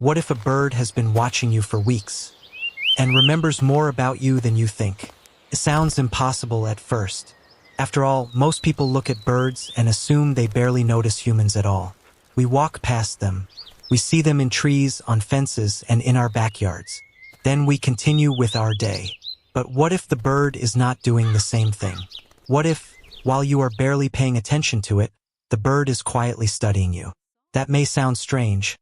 What if a bird has been watching you for weeks and remembers more about you than you think? It sounds impossible at first. After all, most people look at birds and assume they barely notice humans at all. We walk past them. We see them in trees, on fences, and in our backyards. Then we continue with our day. But what if the bird is not doing the same thing? What if, while you are barely paying attention to it, the bird is quietly studying you? That may sound strange,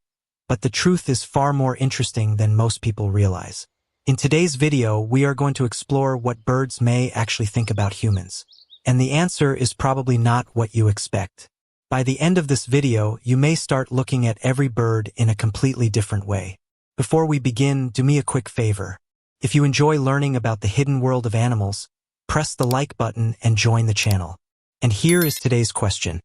but the truth is far more interesting than most people realize. In today's video, we are going to explore what birds may actually think about humans. And the answer is probably not what you expect. By the end of this video, you may start looking at every bird in a completely different way. Before we begin, do me a quick favor. If you enjoy learning about the hidden world of animals, press the like button and join the channel. And here is today's question.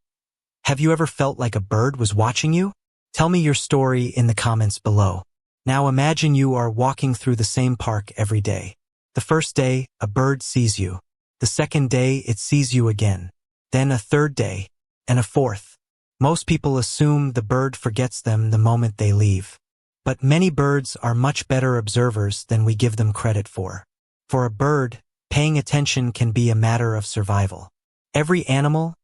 Have you ever felt like a bird was watching you? Tell me your story in the comments below. Now imagine you are walking through the same park every day. The first day, a bird sees you. The second day, it sees you again. Then a third day, and a fourth. Most people assume the bird forgets them the moment they leave. But many birds are much better observers than we give them credit for. For a bird, paying attention can be a matter of survival. Every animal,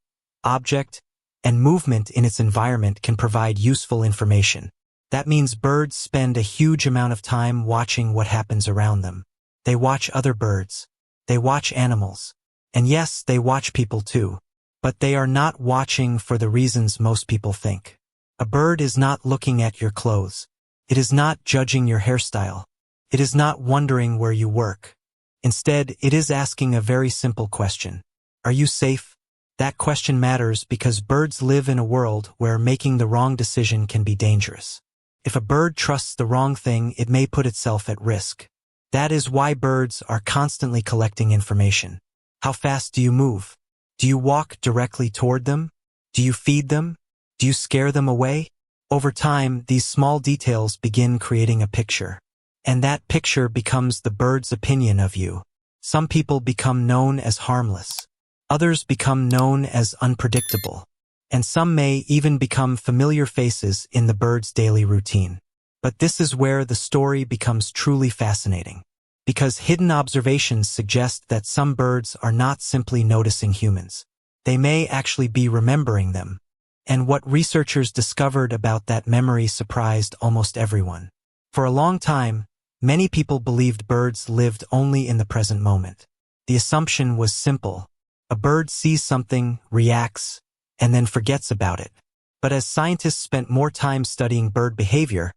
object, and movement in its environment can provide useful information. That means birds spend a huge amount of time watching what happens around them. They watch other birds. They watch animals. And yes, they watch people too. But they are not watching for the reasons most people think. A bird is not looking at your clothes. It is not judging your hairstyle. It is not wondering where you work. Instead, it is asking a very simple question. Are you safe? That question matters because birds live in a world where making the wrong decision can be dangerous. If a bird trusts the wrong thing, it may put itself at risk. That is why birds are constantly collecting information. How fast do you move? Do you walk directly toward them? Do you feed them? Do you scare them away? Over time, these small details begin creating a picture. And that picture becomes the bird's opinion of you. Some people become known as harmless. Others become known as unpredictable, and some may even become familiar faces in the bird's daily routine. But this is where the story becomes truly fascinating, because hidden observations suggest that some birds are not simply noticing humans. They may actually be remembering them, and what researchers discovered about that memory surprised almost everyone. For a long time, many people believed birds lived only in the present moment. The assumption was simple. A bird sees something, reacts, and then forgets about it. But as scientists spent more time studying bird behavior,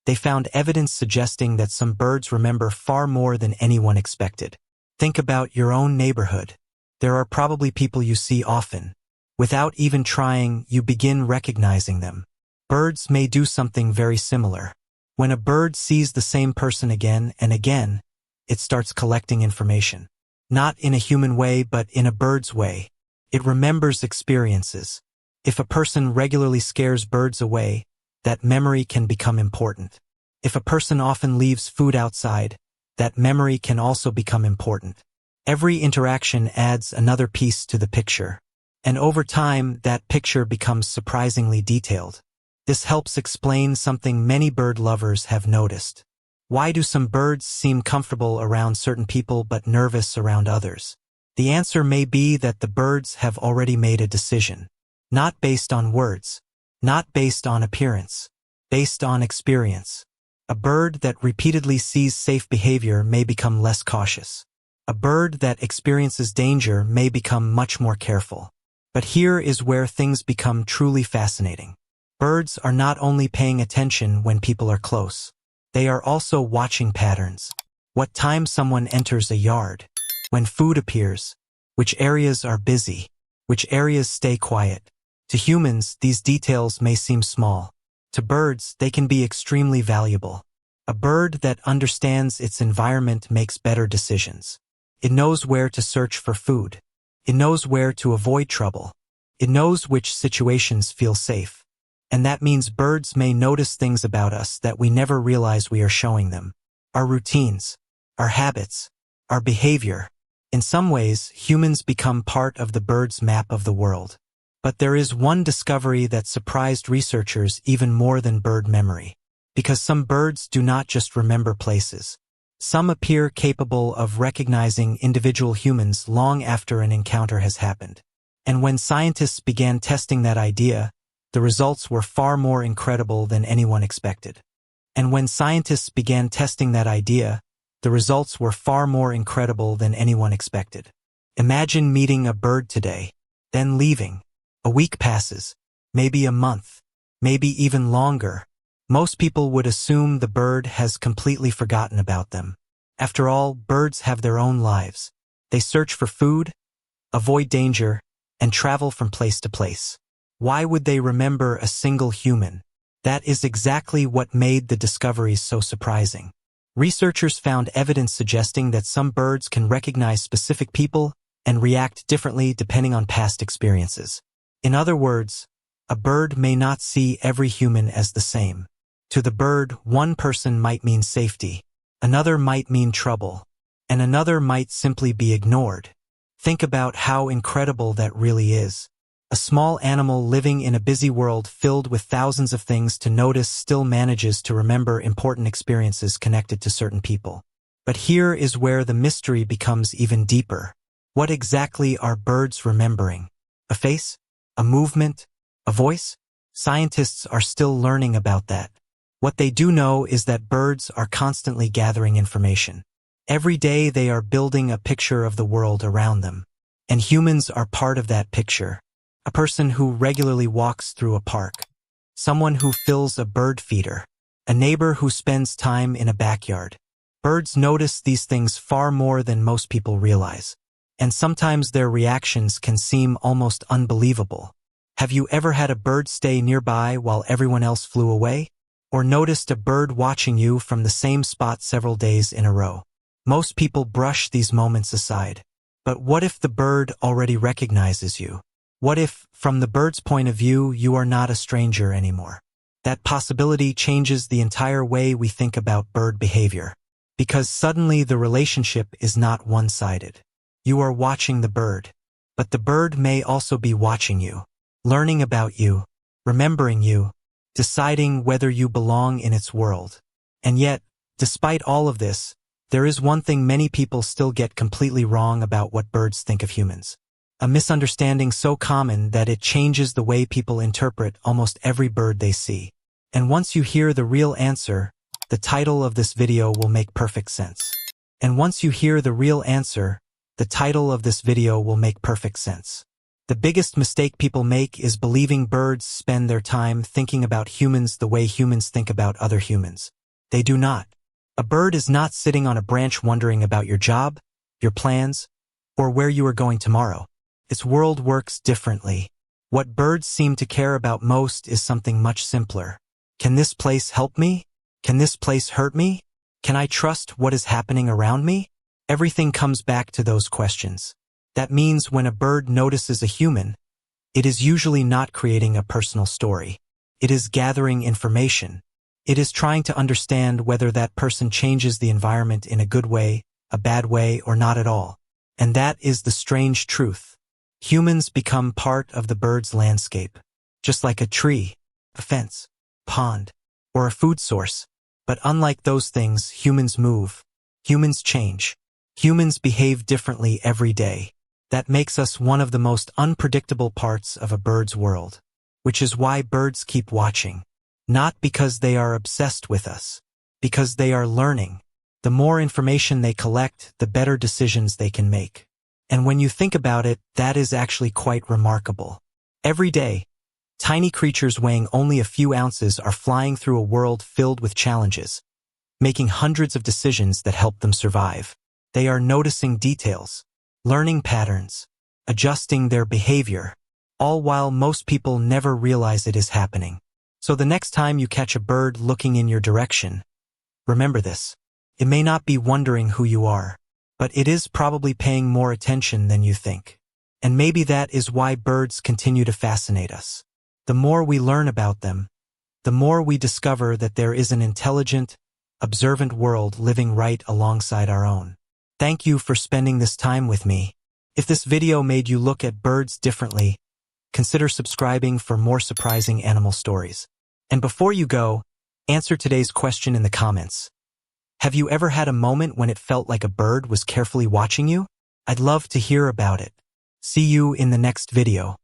they found evidence suggesting that some birds remember far more than anyone expected. Think about your own neighborhood. There are probably people you see often. Without even trying, you begin recognizing them. Birds may do something very similar. When a bird sees the same person again and again, it starts collecting information. Not in a human way, but in a bird's way. It remembers experiences. If a person regularly scares birds away, that memory can become important. If a person often leaves food outside, that memory can also become important. Every interaction adds another piece to the picture. And over time, that picture becomes surprisingly detailed. This helps explain something many bird lovers have noticed. Why do some birds seem comfortable around certain people but nervous around others? The answer may be that the birds have already made a decision. Not based on words. Not based on appearance. Based on experience. A bird that repeatedly sees safe behavior may become less cautious. A bird that experiences danger may become much more careful. But here is where things become truly fascinating. Birds are not only paying attention when people are close. They are also watching patterns. What time someone enters a yard, when food appears, which areas are busy, which areas stay quiet. To humans, these details may seem small. To birds, they can be extremely valuable. A bird that understands its environment makes better decisions. It knows where to search for food. It knows where to avoid trouble. It knows which situations feel safe. And that means birds may notice things about us that we never realize we are showing them. Our routines, our habits, our behavior. In some ways, humans become part of the bird's map of the world. But there is one discovery that surprised researchers even more than bird memory. Because some birds do not just remember places. Some appear capable of recognizing individual humans long after an encounter has happened. And when scientists began testing that idea, the results were far more incredible than anyone expected. And when scientists began testing that idea, the results were far more incredible than anyone expected. Imagine meeting a bird today, then leaving. A week passes, maybe a month, maybe even longer. Most people would assume the bird has completely forgotten about them. After all, birds have their own lives. They search for food, avoid danger, and travel from place to place. Why would they remember a single human? That is exactly what made the discoveries so surprising. Researchers found evidence suggesting that some birds can recognize specific people and react differently depending on past experiences. In other words, a bird may not see every human as the same. To the bird, one person might mean safety, another might mean trouble, and another might simply be ignored. Think about how incredible that really is. A small animal living in a busy world filled with thousands of things to notice still manages to remember important experiences connected to certain people. But here is where the mystery becomes even deeper. What exactly are birds remembering? A face? A movement? A voice? Scientists are still learning about that. What they do know is that birds are constantly gathering information. Every day they are building a picture of the world around them. And humans are part of that picture. A person who regularly walks through a park. Someone who fills a bird feeder. A neighbor who spends time in a backyard. Birds notice these things far more than most people realize. And sometimes their reactions can seem almost unbelievable. Have you ever had a bird stay nearby while everyone else flew away? Or noticed a bird watching you from the same spot several days in a row? Most people brush these moments aside. But what if the bird already recognizes you? What if, from the bird's point of view, you are not a stranger anymore? That possibility changes the entire way we think about bird behavior. Because suddenly the relationship is not one-sided. You are watching the bird. But the bird may also be watching you, learning about you, remembering you, deciding whether you belong in its world. And yet, despite all of this, there is one thing many people still get completely wrong about what birds think of humans. A misunderstanding so common that it changes the way people interpret almost every bird they see. And once you hear the real answer, the title of this video will make perfect sense. And once you hear the real answer, the title of this video will make perfect sense. The biggest mistake people make is believing birds spend their time thinking about humans the way humans think about other humans. They do not. A bird is not sitting on a branch wondering about your job, your plans, or where you are going tomorrow. Its world works differently. What birds seem to care about most is something much simpler. Can this place help me? Can this place hurt me? Can I trust what is happening around me? Everything comes back to those questions. That means when a bird notices a human, it is usually not creating a personal story. It is gathering information. It is trying to understand whether that person changes the environment in a good way, a bad way, or not at all. And that is the strange truth. Humans become part of the bird's landscape, just like a tree, a fence, pond, or a food source. But unlike those things, humans move. Humans change. Humans behave differently every day. That makes us one of the most unpredictable parts of a bird's world, which is why birds keep watching. Not because they are obsessed with us, because they are learning. The more information they collect, the better decisions they can make. And when you think about it, that is actually quite remarkable. Every day, tiny creatures weighing only a few ounces are flying through a world filled with challenges, making hundreds of decisions that help them survive. They are noticing details, learning patterns, adjusting their behavior, all while most people never realize it is happening. So the next time you catch a bird looking in your direction, remember this. It may not be wondering who you are, but it is probably paying more attention than you think. And maybe that is why birds continue to fascinate us. The more we learn about them, the more we discover that there is an intelligent, observant world living right alongside our own. Thank you for spending this time with me. If this video made you look at birds differently, consider subscribing for more surprising animal stories. And before you go, Answer today's question in the comments. Have you ever had a moment when it felt like a bird was carefully watching you? I'd love to hear about it. See you in the next video.